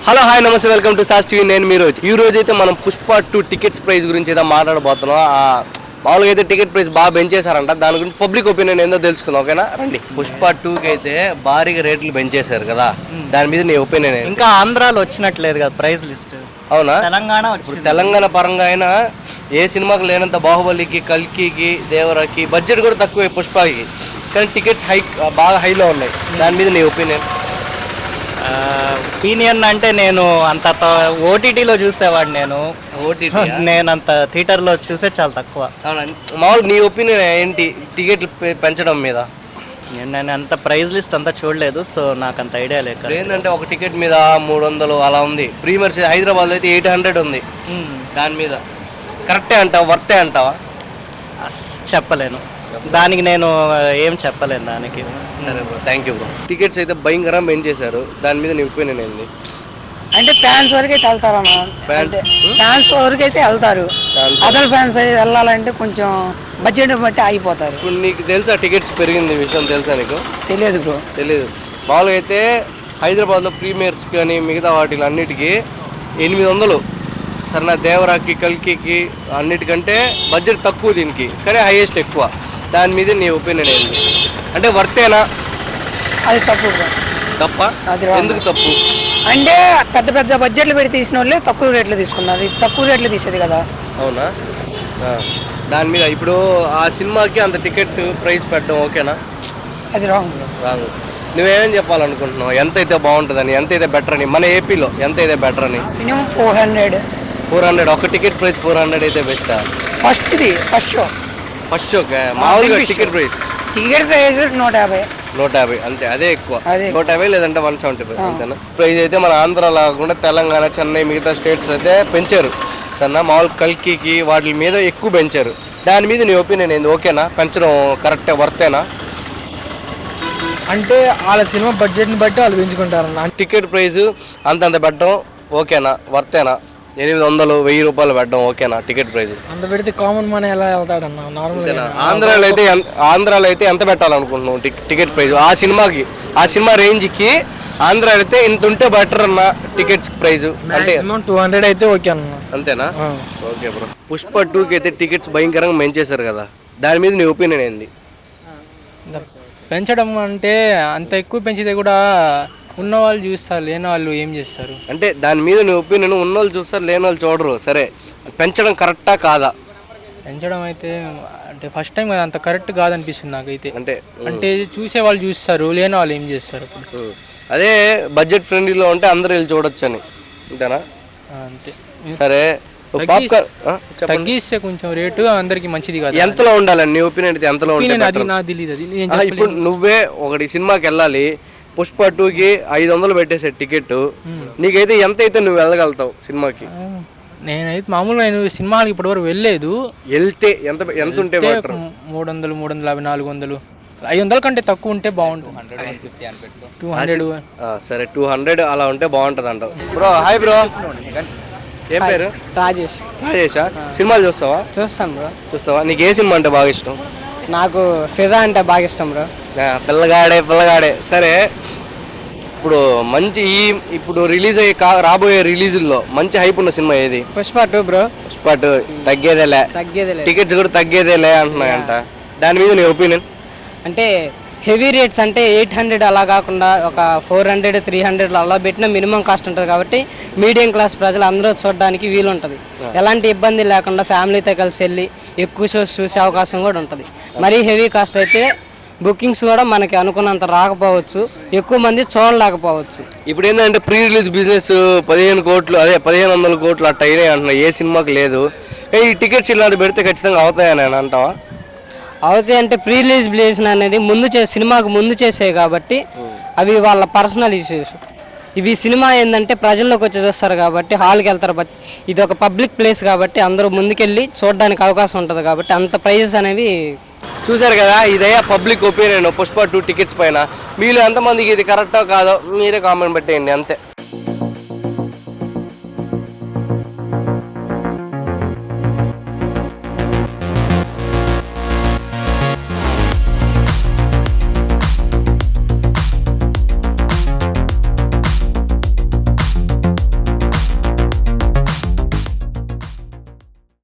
Hello hi నమస్తే welcome to sauce TV. నేను మీరు ఈ రోజు అయితే మనం పుష్ప 2 టికెట్స్ ప్రైస్ గురించి అయితే మాట్లాడబోతున్నాం. మామూలుగా అయితే టికెట్ ప్రైస్ బాగా పెంచేశారంట, దాని గురించి పబ్లిక్ ఒపీనియన్ ఏందో తెలుసుకుందాం. ఓకేనా రండి. పుష్ప 2కి అయితే భారీగా రేట్లు పెంచేశారు కదా, దాని మీద నీ ఒపీనియన్? ఇంకా ఆంధ్రాలో వచ్చినట్లేదు కదా ప్రైస్ లిస్ట్. అవునా? తెలంగాణ ఇప్పుడు తెలంగాణ పరంగా అయినా ఏ సినిమాకి లేనంత బాహుబలికి, కల్కికి, దేవరాకి బడ్జెట్ కూడా తక్కువే పుష్పకి, కానీ టికెట్స్ బాగా హైలో ఉన్నాయి. దాని మీద నీ ఒపీనియన్? ఒపీనియన్ అంటే నేను అంత ఓటీటీలో చూసేవాడు. నేను అంత థియేటర్లో చూసే చాలా తక్కువ. మామూలు నీ ఒపీనియన్ ఏంటి టికెట్లు పెంచడం మీద? నేను అంత ప్రైస్ లిస్ట్ అంతా చూడలేదు, సో నాకు అంత ఐడియా లేదు. ఏంటంటే ఒక టికెట్ మీద 300 అలా ఉంది. ప్రీమియర్స్ హైదరాబాద్లో అయితే 800 ఉంది. దాని మీద కరెక్టే అంటావా, వర్తే అంటావా? చెప్పలేను, దానికి నేను ఏం చెప్పలేను దానికి. సరే bro, thank you bro. Tickets అయితే భయంకరంగా పెంచేశారు, దాని మీద నీ ఒపీనియన్ ఏంది? అంటే ఫ్యాన్స్ వరకు అయితే వెళ్తారు అన్న, ఫ్యాన్స్ వరకు అయితే వెళ్తారు. అదర్ ఫ్యాన్స్ వెళ్ళాలంటే కొంచెం బడ్జెట్ బట్టి ఆగిపోతారు. ఇప్పుడు నీకు తెలుసా టికెట్స్ పెరిగింది విషయం? తెలుసా నీకు? తెలియదు బ్రో. తెలియదు. మామూలుగా అయితే హైదరాబాద్లో ప్రీమియర్స్ కానీ మిగతా వాటికి అన్నిటికీ 800. సరేనా? దేవరాకి, కల్కికి అన్నిటికంటే బడ్జెట్ తక్కువ దీనికి, కానీ హైయెస్ట్ ఎక్కువ. దాని మీద నీ ఒపీనియన్ ఏంటి? అంటే వర్తేనా? అది తప్పు బ్రో. తప్ప? ఎందుకు తప్పు? అంటే పెద్ద పెద్ద బడ్జెట్లు పెట్టి తీసిన వాళ్ళే తక్కువ రేట్లు తీసుకున్నారు, ఇది తక్కువ రేట్లు తీసేది కదా. అవునా? దాని మీద ఇప్పుడు ఆ సినిమాకి అంత టికెట్ ప్రైస్ పెట్టడం ఓకేనా? అది రాంగ్ బ్రో. రాంగ్. నువ్వేమేం చెప్పాలనుకుంటున్నావు? ఎంత అయితే బాగుంటుందని, ఎంత అయితే బెటర్ అని, మన ఏపీలో ఎంత అయితే బెటర్ అని? మినిమం 400. ఒక టికెట్ ప్రైస్ 400 అయితే బెస్టా? First show. ఫస్ట్ షోకే మామూలుగా టికెట్ ప్రైస్ 150 అంతే, అదే ఎక్కువ. 150 లేదంటే 175 అంతేనా? ప్రైస్ అయితే మన ఆంధ్ర కాకుండా తెలంగాణ, చెన్నై, మిగతా స్టేట్స్ అయితే పెంచారు. సన్న మామూలు కల్కికి వాటి మీద ఎక్కువ పెంచారు. దాని మీద నీ ఒపీనియన్ ఏంది? ఓకేనా? పెంచడం కరెక్టే, వర్తేనా? అంటే వాళ్ళ సినిమా బడ్జెట్ని బట్టి వాళ్ళు పెంచుకుంటారన్న. టికెట్ ప్రైస్ అంతంత పెట్టడం ఓకేనా, వర్తేనా? 800, 1000 రూపాయలు పెట్టడం ఓకేనా టికెట్ ప్రైస్? అంత పెడితే కామన్ మన ఎలా వెళ్తాడన్న? నార్మల్. ఆంధ్రాలో అయితే ఎంత పెట్టాలనుకుంటున్నావు టికెట్ ప్రైస్? ఆ సినిమా రేంజ్కి ఆంధ్రాలో అయితే ఇంత ఉంటే బెటర్ అన్న టికెట్స్ ప్రైస్. అంటే 200 అయితే ఓకే అన్న. అంతేనా? Okay bro. పుష్ప 2కి అయితే టికెట్స్ భయంకరంగా పెంచేశారు కదా, దాని మీద నీ ఒపీనియన్ ఏంది? పెంచడం అంటే అంత ఎక్కువ పెంచితే కూడా ఉన్నవాళ్ళు చూస్తారు, లేని వాళ్ళు ఏం చేస్తారు? అంటే దాని మీద నీ ఒపీనియన్, ఉన్నవాళ్ళు చూస్తారు, లేని వాళ్ళు చూడరు. సరే, పెంచడం కరెక్టా కాదా? పెంచడం అయితే అంటే ఫస్ట్ టైం కదా, అంత కరెక్ట్ కాదనిపిస్తుంది నాకైతే. అంటే చూసే వాళ్ళు చూస్తారు, లేని వాళ్ళు ఏం చేస్తారు? అదే బడ్జెట్ ఫ్రెండ్లీలో ఉంటే అందరూ వెళ్ళి చూడొచ్చు అని, అంతేనా? అంతే. సరే, తగ్గిస్తే కొంచెం రేటు అందరికి మంచిది కాదు. ఎంతలో ఉండాలని నీ ఒపీనియన్? ఎంతలో ఉండాలి? అది నాకు తెలియదు. అది ఇప్పుడు నువ్వే ఒకటి సినిమాకి వెళ్ళాలి, పుష్ప 2కి 500 పెట్టేసే టికెట్, నీకైతే ఎంత అయితే నువ్వు వెళ్ళగలుగుతావు సినిమాకి? నేనైతే మామూలుగా సినిమాకి ఇప్పటివరకు వెళ్ళలేదు. వెళ్తే ఎంత ఉంటే? 300, 350, 400, 500 కంటే తక్కువ ఉంటే బాగుంటుంది. 200. సరే, 200 అలా ఉంటే బాగుంటుంది అంటావు. బ్రో హాయ్ బ్రో, ఏం పేరు? రాజేషా. సినిమాలు చూస్తావా? చూస్తాను బ్రో. చూస్తావా? నీకు ఏ సినిమా అంటే బాగా ఇష్టం? నాకు ఫిదా అంటే బాగా ఇష్టం బ్రో. పిల్లగాడే. సరే, ఇప్పుడు మంచి ఇప్పుడు రిలీజ్ రాబోయే రిలీజుల్లో మంచి హైప్ ఉన్న సినిమా ఏది? పుష్ప 2 బ్రో. పుష్ప 2 తగ్గేదేలే, టికెట్స్ కూడా తగ్గేదేలే అంటున్నాయంట. దాని మీద నీ ఒపీనియన్? అంటే హెవీ రేట్స్ అంటే 800 అలా కాకుండా ఒక 400, 300 అలా పెట్టిన మినిమం కాస్ట్ ఉంటుంది కాబట్టి మీడియం క్లాస్ ప్రజలు అందరూ చూడడానికి వీలుంటుంది. ఎలాంటి ఇబ్బంది లేకుండా ఫ్యామిలీతో కలిసి వెళ్ళి ఎక్కువ షోస్ చూసే అవకాశం కూడా ఉంటుంది. మరీ హెవీ కాస్ట్ అయితే బుకింగ్స్ కూడా మనకి అనుకున్నంత రాకపోవచ్చు, ఎక్కువ మంది చూడలేకపోవచ్చు. ఇప్పుడు ఏంటంటే ప్రీ రిలీజ్ బిజినెస్ 15 కోట్లు, అదే 1500 కోట్లు అట్ట అయినాయి అంటున్నా. ఏ సినిమాకి లేదు. ఈ టికెట్స్ ఇలాంటి పెడితే ఖచ్చితంగా అవుతాయని అంటావా? అవుతాయి అంటే ప్రీ రిలీజ్ బిజినెస్ అనేది సినిమాకు ముందు చేసేవి కాబట్టి అవి వాళ్ళ పర్సనల్ ఇష్యూస్. ఇవి సినిమా ఏంటంటే ప్రజల్లోకి వచ్చి చూస్తారు కాబట్టి హాల్కి వెళ్తారు. ఇది ఒక పబ్లిక్ ప్లేస్ కాబట్టి అందరూ ముందుకెళ్ళి చూడడానికి అవకాశం ఉంటుంది కాబట్టి అంత ప్రైజెస్ అనేవి. చూసారు కదా, ఇదయ్యా పబ్లిక్ ఒపీనియన్ పుష్ప 2 టికెట్స్ పైన. మీలో ఎంతమందికి ఇది కరెక్టో కాదో మీరే కామెంట్ పెట్టేయండి, అంతే.